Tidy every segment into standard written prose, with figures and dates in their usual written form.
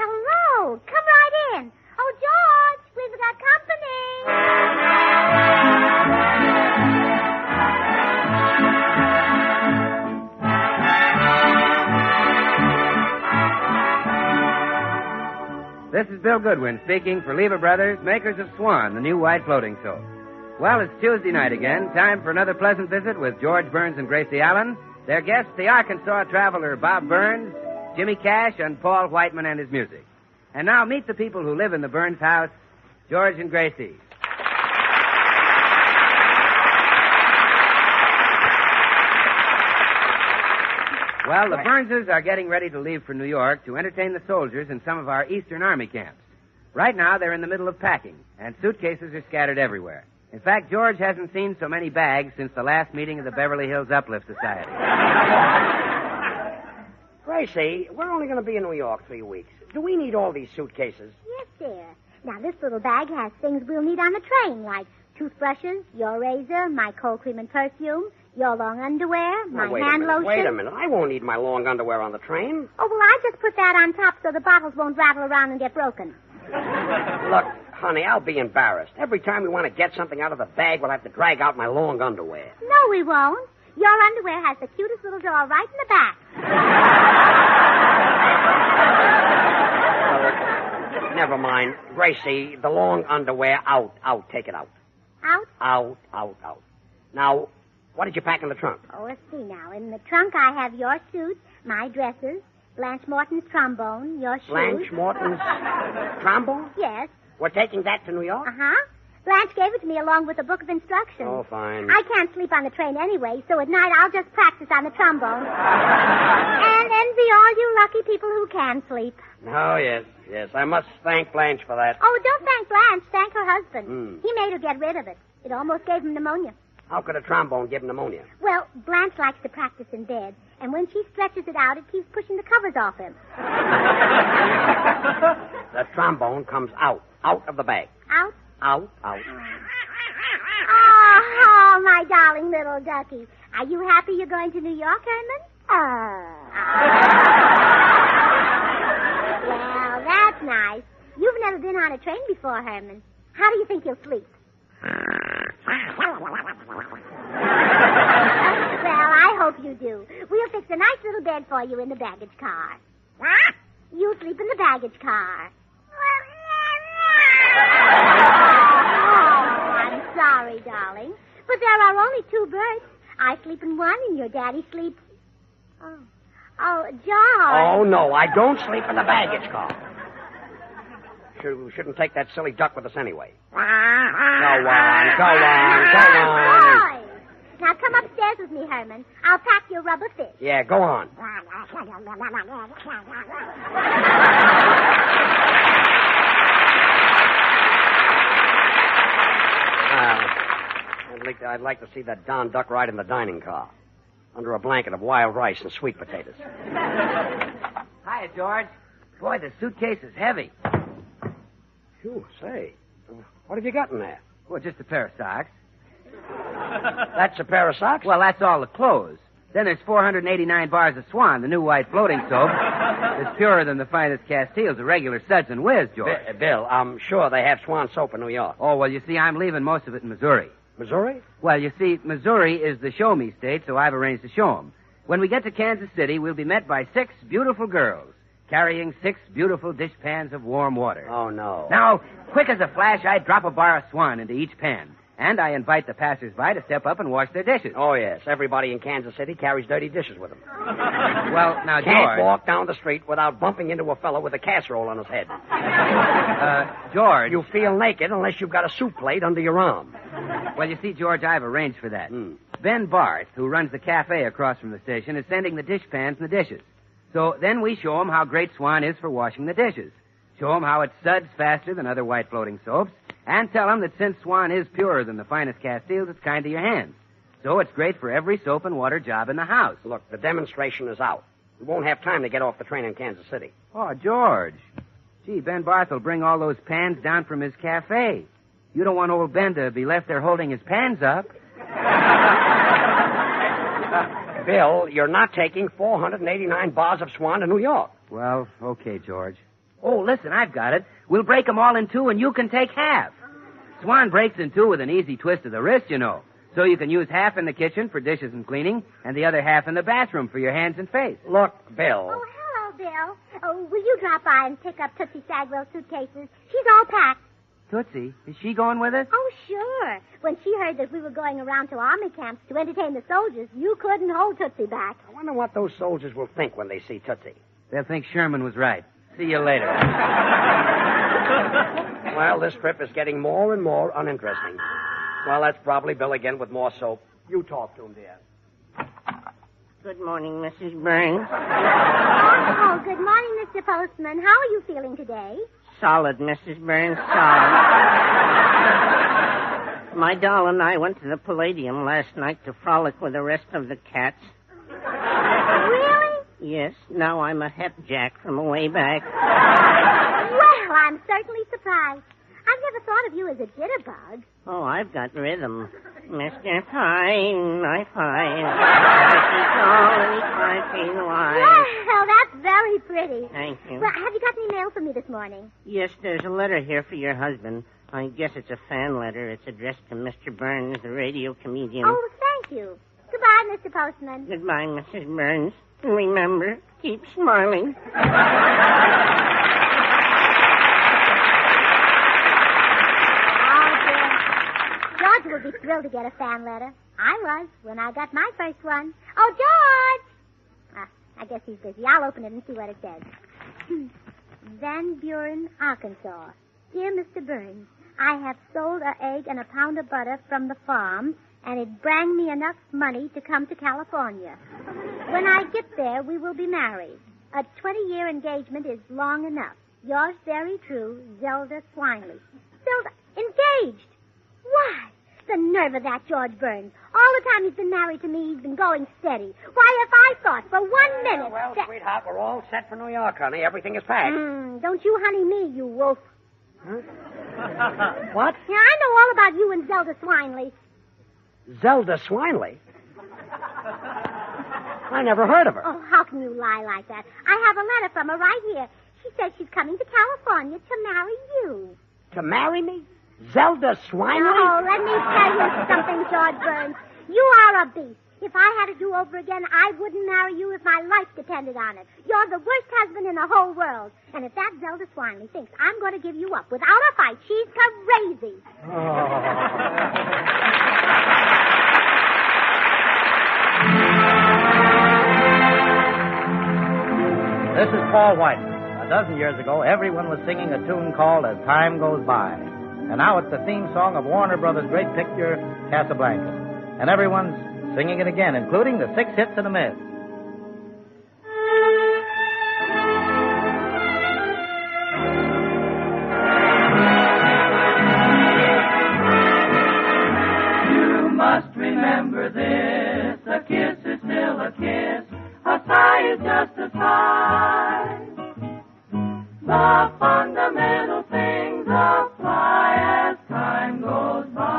hello. Come right in. Oh, George, we've got company. This is Bill Goodwin speaking for Lever Brothers, makers of Swan, the new white floating soap. Well, it's Tuesday night again. Time for another pleasant visit with George Burns and Gracie Allen. Their guests, the Arkansas traveler Bob Burns, Jimmy Cash, and Paul Whiteman and his music. And now meet the people who live in the Burns house, George and Gracie. Well, the Burnses are getting ready to leave for New York to entertain the soldiers in some of our Eastern Army camps. Right now, they're in the middle of packing, and suitcases are scattered everywhere. In fact, George hasn't seen so many bags since the last meeting of the Beverly Hills Uplift Society. Gracie, we're only going to be in New York 3 weeks. Do we need all these suitcases? Yes, dear. Now, this little bag has things we'll need on the train, like toothbrushes, your razor, my cold cream and perfume, your long underwear, my hand lotion. Wait a minute. I won't need my long underwear on the train. Oh, well, I just put that on top so the bottles won't rattle around and get broken. Look, honey, I'll be embarrassed. Every time we want to get something out of the bag, we'll have to drag out my long underwear. No, we won't. Your underwear has the cutest little door right in the back. Never mind. Gracie, the long underwear, out. Take it out. Out? Out. Now, what did you pack in the trunk? Oh, let's see now. In the trunk, I have your suit, my dresses, Blanche Morton's trombone, your shoes. Blanche Morton's trombone? Yes. We're taking that to New York? Uh-huh. Blanche gave it to me along with a book of instructions. Oh, fine. I can't sleep on the train anyway, so at night I'll just practice on the trombone. And envy all you lucky people who can sleep. Oh, yes. I must thank Blanche for that. Oh, don't thank Blanche. Thank her husband. He made her get rid of it. It almost gave him pneumonia. How could a trombone give pneumonia? Well, Blanche likes to practice in bed, and when she stretches it out, it keeps pushing the covers off him. The trombone comes out of the bag. Out? Out. Oh, my darling little ducky. Are you happy you're going to New York, Herman? Well, that's nice. You've never been on a train before, Herman. How do you think you'll sleep? Well, I hope you do. We'll fix a nice little bed for you in the baggage car. You sleep in the baggage car. Oh, I'm sorry, darling. But there are only 2 berths. I sleep in one and your daddy sleeps... Oh, George. Oh, no, I don't sleep in the baggage car. Shouldn't take that silly duck with us anyway. Go on. Boys. Now come upstairs with me, Herman. I'll pack your rubber fish. Yeah, go on. I'd like to see that Don Duck ride in the dining car under a blanket of wild rice and sweet potatoes. Hiya, George. Boy, the suitcase is heavy. Phew, say. What have you got in there? Well, just a pair of socks. That's a pair of socks? Well, that's all the clothes. Then there's 489 bars of Swan, the new white floating soap. It's purer than the finest Castiles, the regular Suds and Whiz, George. Bill, I'm sure they have Swan soap in New York. Oh, well, you see, I'm leaving most of it in Missouri. Missouri? Well, you see, Missouri is the show-me state, so I've arranged to show 'em. When we get to Kansas City, we'll be met by 6 beautiful girls carrying 6 beautiful dishpans of warm water. Oh, no. Now, quick as a flash, I drop a bar of Swan into each pan. And I invite the passers-by to step up and wash their dishes. Oh, yes. Everybody in Kansas City carries dirty dishes with them. Well, now, Can't George... walk down the street without bumping into a fellow with a casserole on his head. George... You feel naked unless you've got a soup plate under your arm. Well, you see, George, I've arranged for that. Ben Barth, who runs the cafe across from the station, is sending the dishpans and the dishes. So then we show him how great Swan is for washing the dishes. Show him how it suds faster than other white floating soaps. And tell him that since Swan is purer than the finest Castiles, it's kind to your hands. So it's great for every soap and water job in the house. Look, the demonstration is out. We won't have time to get off the train in Kansas City. Oh, George. Gee, Ben Barth will bring all those pans down from his cafe. You don't want old Ben to be left there holding his pans up. Bill, you're not taking 489 bars of Swan to New York. Well, okay, George. Oh, listen, I've got it. We'll break them all in two, and you can take half. Swan breaks in two with an easy twist of the wrist, you know. So you can use half in the kitchen for dishes and cleaning, and the other half in the bathroom for your hands and face. Look, Bill. Oh, hello, Bill. Oh, will you drop by and pick up Tootsie Sagwell's suitcases? She's all packed. Tootsie, is she going with us? Oh, sure. When she heard that we were going around to army camps to entertain the soldiers, you couldn't hold Tootsie back. I wonder what those soldiers will think when they see Tootsie. They'll think Sherman was right. See you later. Well, this trip is getting more and more uninteresting. Well, that's probably Bill again with more soap. You talk to him, dear. Good morning, Mrs. Burns. Oh, good morning, Mr. Postman. How are you feeling today? Solid, Mrs. Burns, solid. My doll and I went to the Palladium last night to frolic with the rest of the cats. Really? Yes, now I'm a hep jack from way back. Well, I'm certainly surprised. I've never thought of you as a jitterbug. Oh, I've got rhythm. Mr. Fine, I find. Well, that's very pretty. Thank you. Well, have you got any mail for me this morning? Yes, there's a letter here for your husband. I guess it's a fan letter. It's addressed to Mr. Burns, the radio comedian. Oh, thank you. Goodbye, Mr. Postman. Goodbye, Mrs. Burns. Remember, keep smiling. George will be thrilled to get a fan letter. I was when I got my first one. Oh, George! I guess he's busy. I'll open it and see what it says. Van Buren, Arkansas. Dear Mr. Burns, I have sold an egg and a pound of butter from the farm, and it brang me enough money to come to California. When I get there, we will be married. A 20-year engagement is long enough. Yours very true, Zelda Swineley. Zelda, engaged? Why? The nerve of that George Burns. All the time he's been married to me, he's been going steady. Why, if I thought for 1 minute... Well, sweetheart, we're all set for New York, honey. Everything is packed. Don't you honey me, you wolf. Huh? What? Yeah, I know all about you and Zelda Swineley. Zelda Swineley? I never heard of her. Oh, how can you lie like that? I have a letter from her right here. She says she's coming to California to marry you. To marry me? Zelda Swineley? Oh, let me tell you something, George Burns. You are a beast. If I had to do over again, I wouldn't marry you if my life depended on it. You're the worst husband in the whole world. And if that Zelda Swineley thinks I'm going to give you up without a fight, she's crazy. This is Paul White. A dozen years ago, everyone was singing a tune called As Time Goes By. And now it's the theme song of Warner Brothers' great picture, Casablanca. And everyone's singing it again, including the 6 hits and a miss. You must remember this, a kiss is still a kiss, a sigh is just a sigh. The fundamental things apply as time goes by.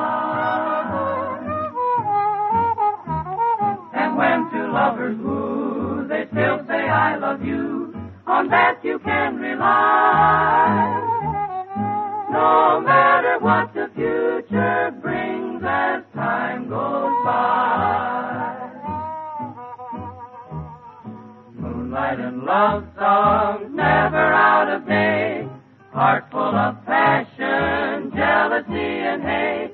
And when two lovers woo, they still say I love you. On that you can rely. No matter what the future brings as time goes by. Moonlight and love songs never out of date. Heart full of passion, jealousy and hate.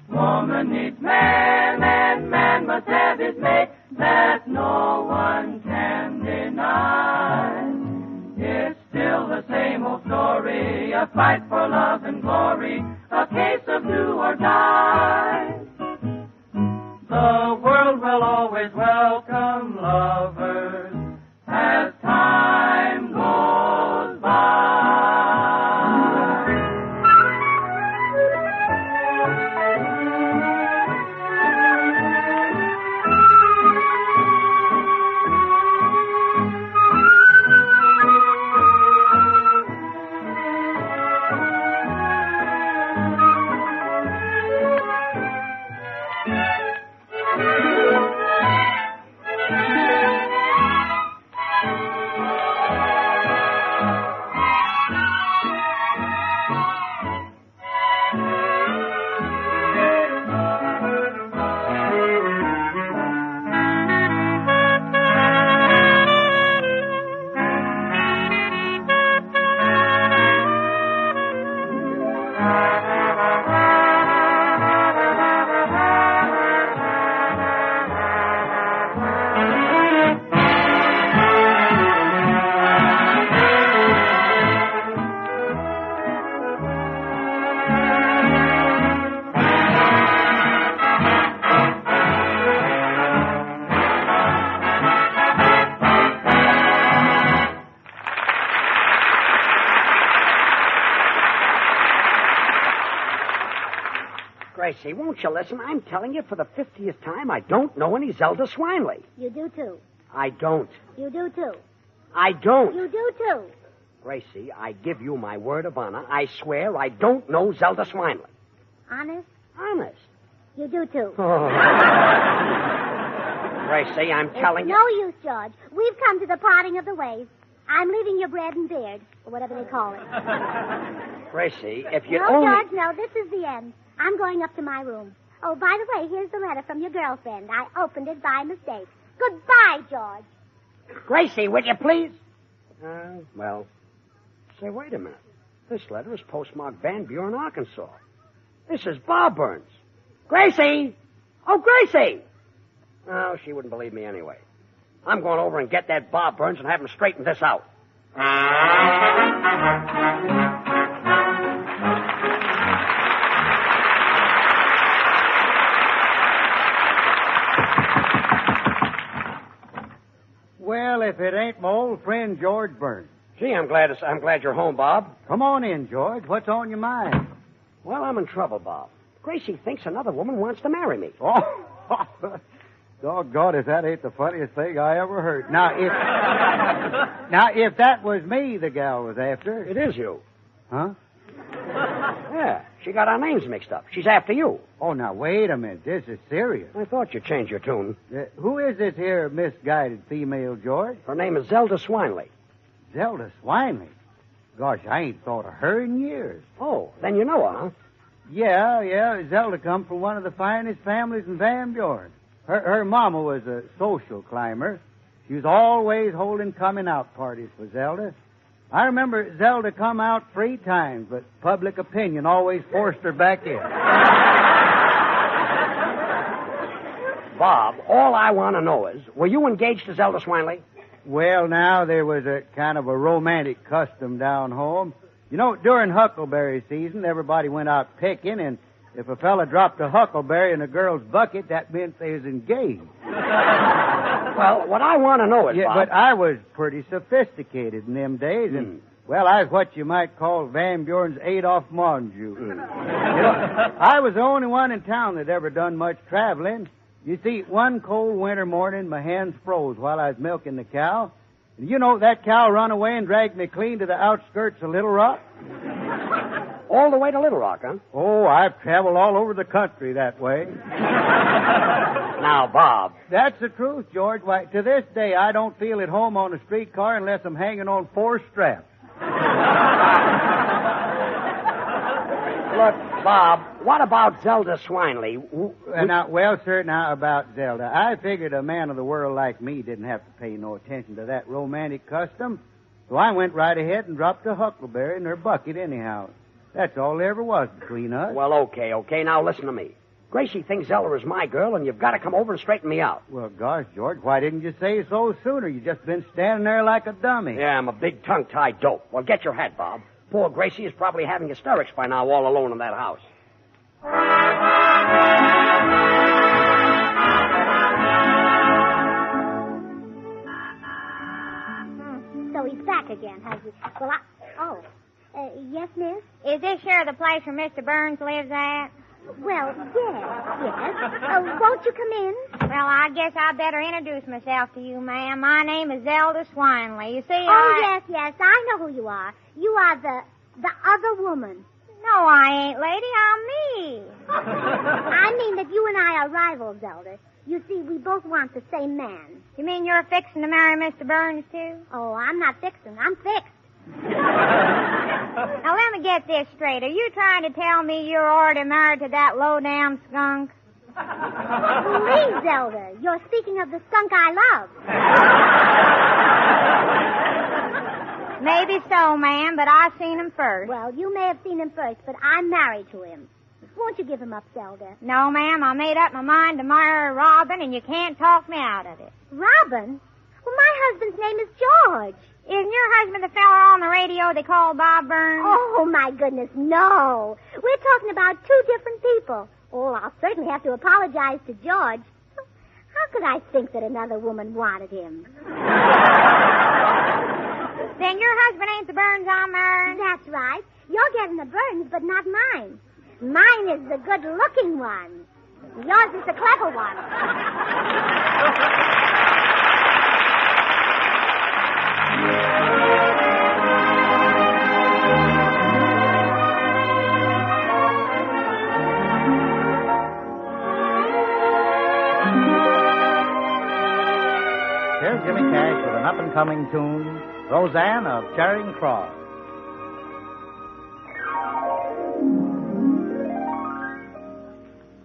Woman needs man and man must have his mate. That no one can deny. It's still the same old story, a fight for love and glory, a case of do or die. The world will always welcome lovers as time goes by. Gracie, won't you listen? I'm telling you for the 50th time, I don't know any Zelda Swineley. You do, too. I don't. You do, too. I don't. You do, too. Gracie, I give you my word of honor. I swear I don't know Zelda Swineley. Honest? Honest. You do, too. Oh. Gracie, I'm telling you. No use, George. We've come to the parting of the ways. I'm leaving your bread and beard, or whatever they call it. Gracie, if you No, only... George, no. This is the end. I'm going up to my room. Oh, by the way, here's the letter from your girlfriend. I opened it by mistake. Goodbye, George. Gracie, will you please? Well, say, wait a minute. This letter is postmarked Van Buren, Arkansas. This is Bob Burns. Gracie! Oh, Gracie! Oh, she wouldn't believe me anyway. I'm going over and get that Bob Burns and have him straighten this out. Well, if it ain't my old friend George Burns. Gee, I'm glad you're home, Bob. Come on in, George. What's on your mind? Well, I'm in trouble, Bob. Gracie thinks another woman wants to marry me. Oh, doggone if that ain't the funniest thing I ever heard. Now, if that was me the gal was after. It is you. Huh? Yeah, she got our names mixed up. She's after you. Oh, now, wait a minute. This is serious. I thought you'd change your tune. Who is this here misguided female, George? Her name is Zelda Swineley. Zelda Swineley? Gosh, I ain't thought of her in years. Oh, then you know her, huh? Yeah. Zelda come from one of the finest families in Van Buren. Her mama was a social climber. She was always holding coming-out parties for Zelda. I remember Zelda come out 3 times, but public opinion always forced her back in. Bob, all I want to know is, were you engaged to Zelda Swineley? Well, now, there was a kind of a romantic custom down home. You know, during huckleberry season, everybody went out picking, and if a fella dropped a huckleberry in a girl's bucket, that meant they was engaged. Well, what I want to know is, yeah, Bob... but I was pretty sophisticated in them days, and, well, I was what you might call Van Buren's Adolph Monju. You know, I was the only one in town that ever done much traveling. You see, one cold winter morning, my hands froze while I was milking the cow. And you know, that cow run away and dragged me clean to the outskirts of Little Rock. All the way to Little Rock, huh? Oh, I've traveled all over the country that way. Now, Bob. That's the truth, George. Why, to this day, I don't feel at home on a streetcar unless I'm hanging on 4 straps. Look, Bob, what about Zelda Swineley? Now, about Zelda. I figured a man of the world like me didn't have to pay no attention to that romantic custom. So I went right ahead and dropped a huckleberry in her bucket anyhow. That's all there ever was between us. Well, okay. Now listen to me. Gracie thinks Zelda is my girl, and you've got to come over and straighten me out. Well, gosh, George, why didn't you say so sooner? You just been standing there like a dummy. Yeah, I'm a big tongue-tied dope. Well, get your hat, Bob. Poor Gracie is probably having hysterics by now all alone in that house. So he's back again, has he? Well, yes, miss? Is this here the place where Mr. Burns lives at? Well, yes. Won't you come in? Well, I guess I better introduce myself to you, ma'am. My name is Zelda Swineley. You see, yes, I know who you are. You are the other woman. No, I ain't, lady. I'm me. I mean that you and I are rivals, Zelda. You see, we both want the same man. You mean you're fixing to marry Mr. Burns, too? Oh, I'm not fixing. I'm fixed. Now, let me get this straight. Are you trying to tell me you're already married to that low-down skunk? Please, Zelda, you're speaking of the skunk I love. Maybe so, ma'am, but I seen him first. Well, you may have seen him first, but I'm married to him. Won't you give him up, Zelda? No, ma'am, I made up my mind to marry Robin, and you can't talk me out of it. Robin? Well, my husband's name is George. Isn't your husband the fella on the radio they call Bob Burns? Oh, my goodness, no. We're talking about 2 different people. Oh, I'll certainly have to apologize to George. How could I think that another woman wanted him? Then your husband ain't the Burns I'm marrying? That's right. You're getting the Burns, but not mine. Mine is the good-looking one. Yours is the clever one. Here's Jimmy Cash with an up-and-coming tune, Roseanne of Charing Cross.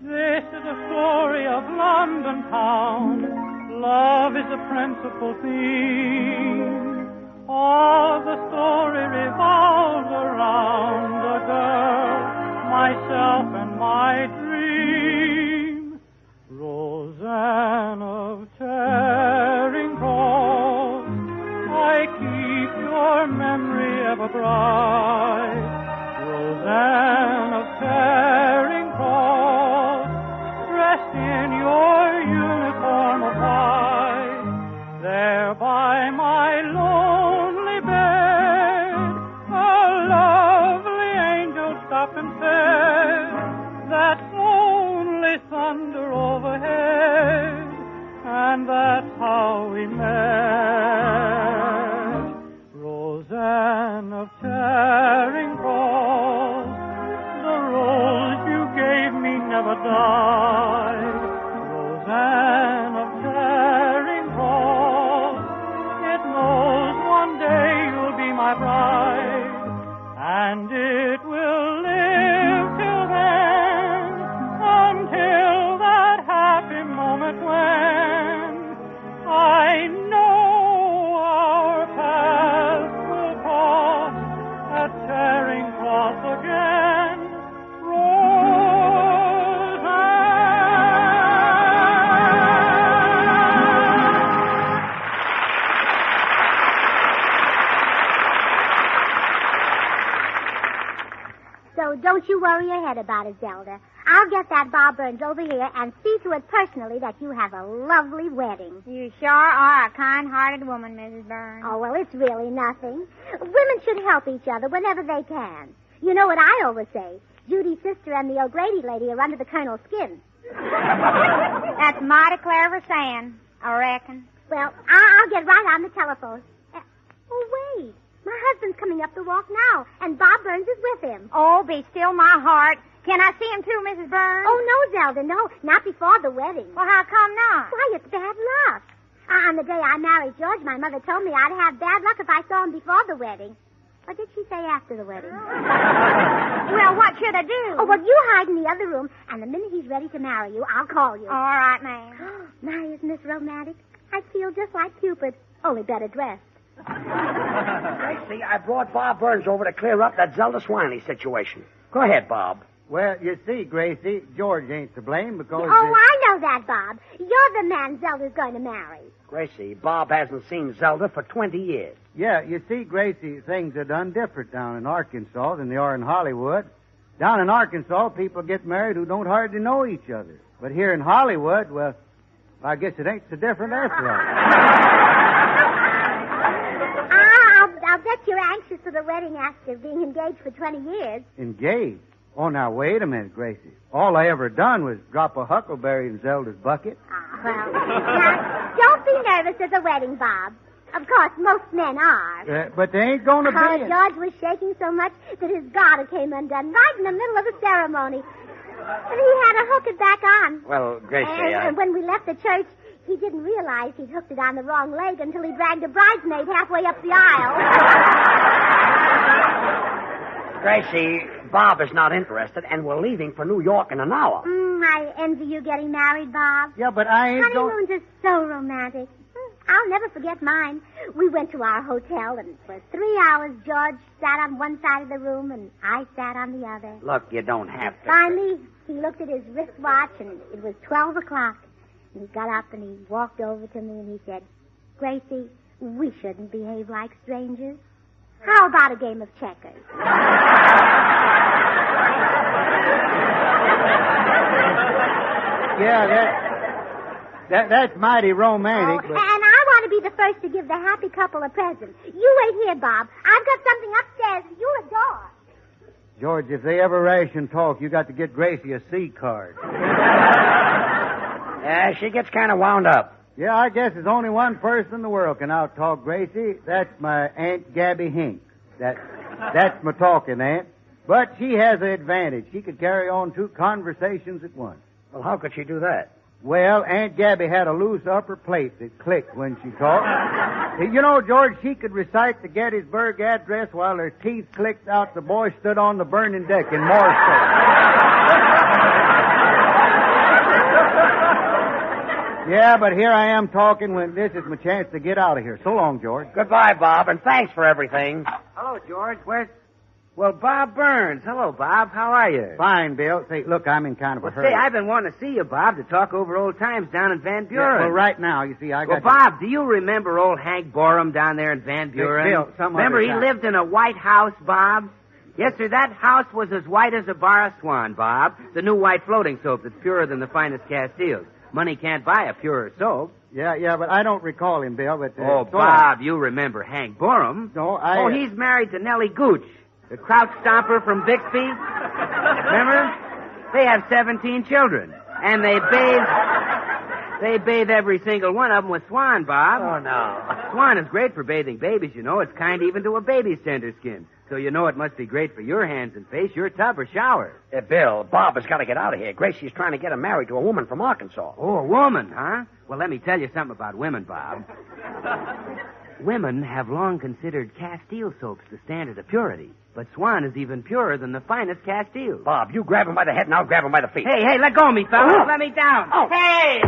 This is a story of London town. Love is the principal theme. All the story revolves around a girl, myself and my dream. Roseanne of Charing Cross, I keep your memory ever bright. Roseanne of Charing Cross, dressed in your uniform of white, there by my lonely bed, a lovely angel stopped and said, that's only thunder overhead, and that's how we met. Roseanne of Charing Cross, the rose you gave me never died. Roseanne of Charing Cross, it knows one day you'll be my bride, and it will live till then, until that happy moment when I know our paths will cross at Charing Cross again. So don't you worry your head about it, Zelda. I'll get that Bob Burns over here and see to it personally that you have a lovely wedding. You sure are a kind-hearted woman, Mrs. Burns. Oh, well, it's really nothing. Women should help each other whenever they can. You know what I always say? Judy's sister and the O'Grady lady are under the colonel's skin. That's mighty clever saying, I reckon. Well, I'll get right on the telephone. Oh, wait. My husband's coming up the walk now, and Bob Burns is with him. Oh, be still my heart. Can I see him too, Mrs. Burns? Oh, no, Zelda, no. Not before the wedding. Well, how come not? Why, it's bad luck. On the day I married George, my mother told me I'd have bad luck if I saw him before the wedding. Or did she say after the wedding? Well, what should I do? Oh, well, you hide in the other room, and the minute he's ready to marry you, I'll call you. All right, ma'am. My, isn't this romantic? I feel just like Cupid, only better dressed. Gracie, I brought Bob Burns over to clear up that Zelda Swiney situation. Go ahead, Bob. Well, you see, Gracie, George ain't to blame because... Oh, I know that, Bob. You're the man Zelda's going to marry. Gracie, Bob hasn't seen Zelda for 20 years. Yeah, you see, Gracie, things are done different down in Arkansas than they are in Hollywood. Down in Arkansas, people get married who don't hardly know each other. But here in Hollywood, well, I guess it ain't so different after all. I'll bet you're anxious for the wedding after being engaged for 20 years. Engaged? Oh, now, wait a minute, Gracie. All I ever done was drop a huckleberry in Zelda's bucket. Well, now, don't be nervous at the wedding, Bob. Of course, most men are. But they ain't going to be. George was shaking so much that his garter came undone right in the middle of the ceremony. And he had to hook it back on. Well, Gracie, And when we left the church, he didn't realize he'd hooked it on the wrong leg until he dragged a bridesmaid halfway up the aisle. Gracie, Bob is not interested, and we're leaving for New York in an hour. I envy you getting married, Bob. Yeah, but I ain't Honeymoons are so romantic. I'll never forget mine. We went to our hotel, and for 3 hours, George sat on one side of the room, and I sat on the other. Look, you don't have to. Finally, he looked at his wristwatch, and it was 12 o'clock. And he got up, and he walked over to me, and he said, Gracie, we shouldn't behave like strangers. How about a game of checkers? Yeah, that's mighty romantic. And I want to be the first to give the happy couple a present. You wait here, Bob. I've got something upstairs you'll adore. George, if they ever ration talk, you got to get Gracie a C card. Yeah, she gets kind of wound up. Yeah, I guess there's only one person in the world can out-talk Gracie. That's my Aunt Gabby Hink. That's my talking aunt. But she has an advantage. She could carry on 2 conversations at once. Well, how could she do that? Well, Aunt Gabby had a loose upper plate that clicked when she talked. You know, George, she could recite the Gettysburg Address while her teeth clicked out the boy stood on the burning deck in Morse code. Yeah, but here I am talking when this is my chance to get out of here. So long, George. Goodbye, Bob, and thanks for everything. Hello, George. Well, Bob Burns. Hello, Bob. How are you? Fine, Bill. Say, look, I'm in kind of a hurry. Say, I've been wanting to see you, Bob, to talk over old times down in Van Buren. Yeah, well, right now, you see, I got... Well, Bob, do you remember old Hank Borum down there in Van Buren? Bill, remember he lived in a white house, Bob? Yes, sir, that house was as white as a bar of swan, Bob. The new white floating soap that's purer than the finest Castiles. Money can't buy a purer soap. Yeah, but I don't recall him, Bill, but... Bob, you remember Hank Borum. No, Oh, he's married to Nellie Gooch, the Kraut Stomper from Bixby. Remember? They have 17 children. And they bathe every single one of them with Swan, Bob. Oh, no. Swan is great for bathing babies, you know. It's kind even to a baby's tender skin. So you know it must be great for your hands and face, your tub or shower. Bill, Bob has got to get out of here. Gracie's trying to get him married to a woman from Arkansas. Oh, a woman, huh? Well, let me tell you something about women, Bob. Women have long considered Castile soaps the standard of purity. But Swan is even purer than the finest Castile. Bob, you grab him by the head and I'll grab him by the feet. Hey, let go of me, fella. Oh. Let me down. Oh. Hey!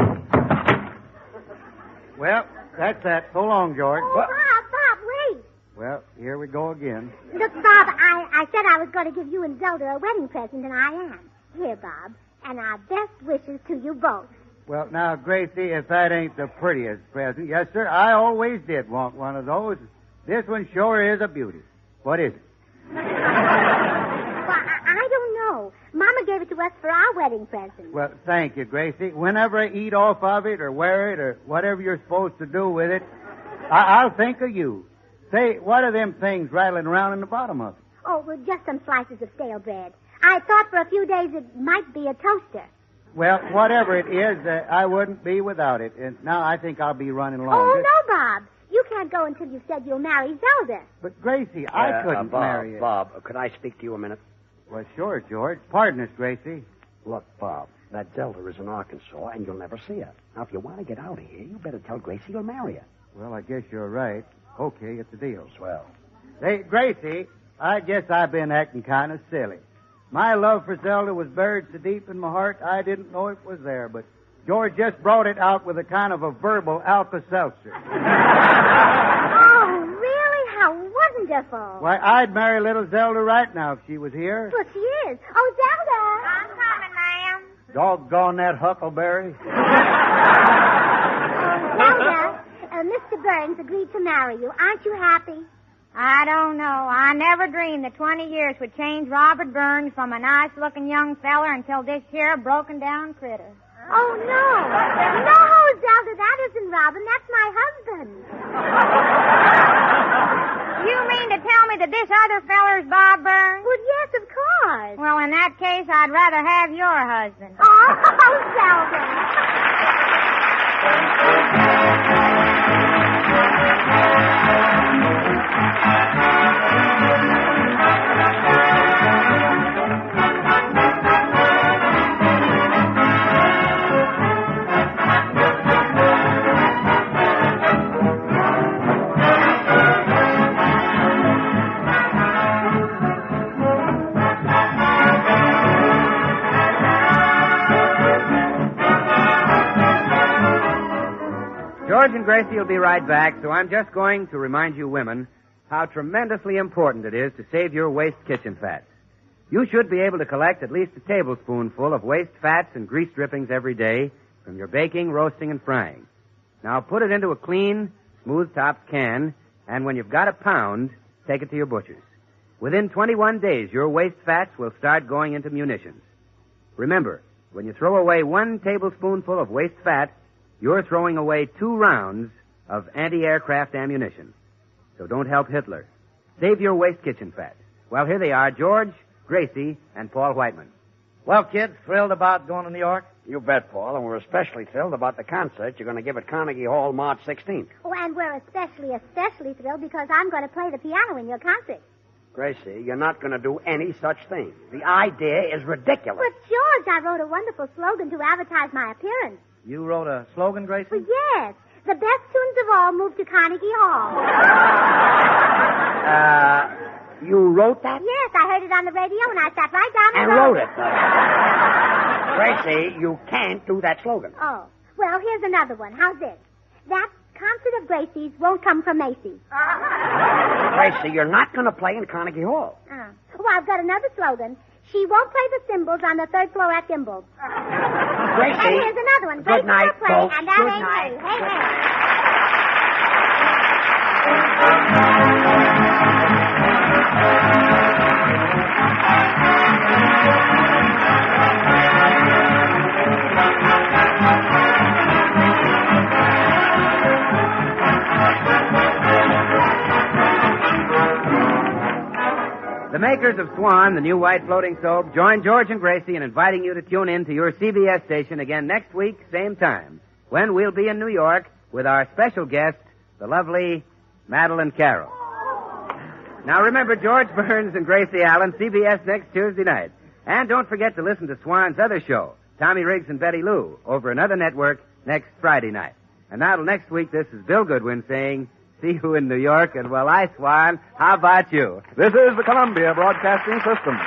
Well, that's that. So long, George. Oh, Bob, wait. Well, here we go again. Look, Bob, I said I was going to give you and Zelda a wedding present, and I am. Here, Bob, and our best wishes to you both. Well, now, Gracie, if that ain't the prettiest present. Yes, sir, I always did want one of those. This one sure is a beauty. What is it? Well, I don't know. Mama gave it to us for our wedding present. Well, thank you, Gracie. Whenever I eat off of it or wear it or whatever you're supposed to do with it, I'll think of you. Say, what are them things rattling around in the bottom of it? Oh, well, just some slices of stale bread. I thought for a few days it might be a toaster. Well, whatever it is, I wouldn't be without it. And now I think I'll be running along. Oh, no, Bob. You can't go until you said you'll marry Zelda. But, Gracie, I couldn't marry you. Bob, could I speak to you a minute? Well, sure, George. Pardon us, Gracie. Look, Bob, that Zelda is in Arkansas, and you'll never see her. Now, if you want to get out of here, you better tell Gracie you'll marry her. Well, I guess you're right. Okay, it's a deal. Swell. Hey, Gracie, I guess I've been acting kind of silly. My love for Zelda was buried so deep in my heart, I didn't know it was there, but George just brought it out with a kind of a verbal Alka-Seltzer. Oh, really? How wonderful. Why, I'd marry little Zelda right now if she was here. Well, she is. Oh, Zelda. I'm coming, ma'am. Doggone that Huckleberry. Zelda, Mr. Burns agreed to marry you. Aren't you happy? I don't know. I never dreamed that 20 years would change Robert Burns from a nice-looking young feller until this here broken-down critter. Oh, no. No, Zelda, that isn't Robin. That's my husband. You mean to tell me that this other feller's Bob Burns? Well, yes, of course. Well, in that case, I'd rather have your husband. Oh, Zelda. George and Gracie will be right back, so I'm just going to remind you women how tremendously important it is to save your waste kitchen fats. You should be able to collect at least a tablespoonful of waste fats and grease drippings every day from your baking, roasting, and frying. Now put it into a clean, smooth-topped can, and when you've got a pound, take it to your butcher's. Within 21 days, your waste fats will start going into munitions. Remember, when you throw away 1 tablespoonful of waste fat, you're throwing away 2 rounds of anti-aircraft ammunition. So don't help Hitler. Save your waste kitchen fat. Well, here they are. George, Gracie, and Paul Whiteman. Well, kids, thrilled about going to New York? You bet, Paul, and we're especially thrilled about the concert you're going to give at Carnegie Hall March 16th. Oh, and we're especially thrilled because I'm going to play the piano in your concert. Gracie, you're not going to do any such thing. The idea is ridiculous. But, George, I wrote a wonderful slogan to advertise my appearance. You wrote a slogan, Gracie? Well, yes. The best tunes of all moved to Carnegie Hall. You wrote that? Yes, I heard it on the radio and I sat right down And wrote it. Gracie, you can't do that slogan. Oh. Well, here's another one. How's this? That concert of Gracie's won't come from Macy's. Gracie, you're not going to play in Carnegie Hall. Oh. Well, I've got another slogan. She won't play the cymbals on the third floor at Gimbel's. Gracie. And here's another one. Good night, play, folks. and that Good ain't night. me. Hey, hey. The makers of Swan, the new white floating soap, join George and Gracie in inviting you to tune in to your CBS station again next week, same time, when we'll be in New York with our special guest, the lovely Madeline Carroll. Now remember, George Burns and Gracie Allen, CBS next Tuesday night. And don't forget to listen to Swan's other show, Tommy Riggs and Betty Lou, over another network next Friday night. And now till next week, this is Bill Goodwin saying, see you in New York, and well, Swan, how about you? This is the Columbia Broadcasting System.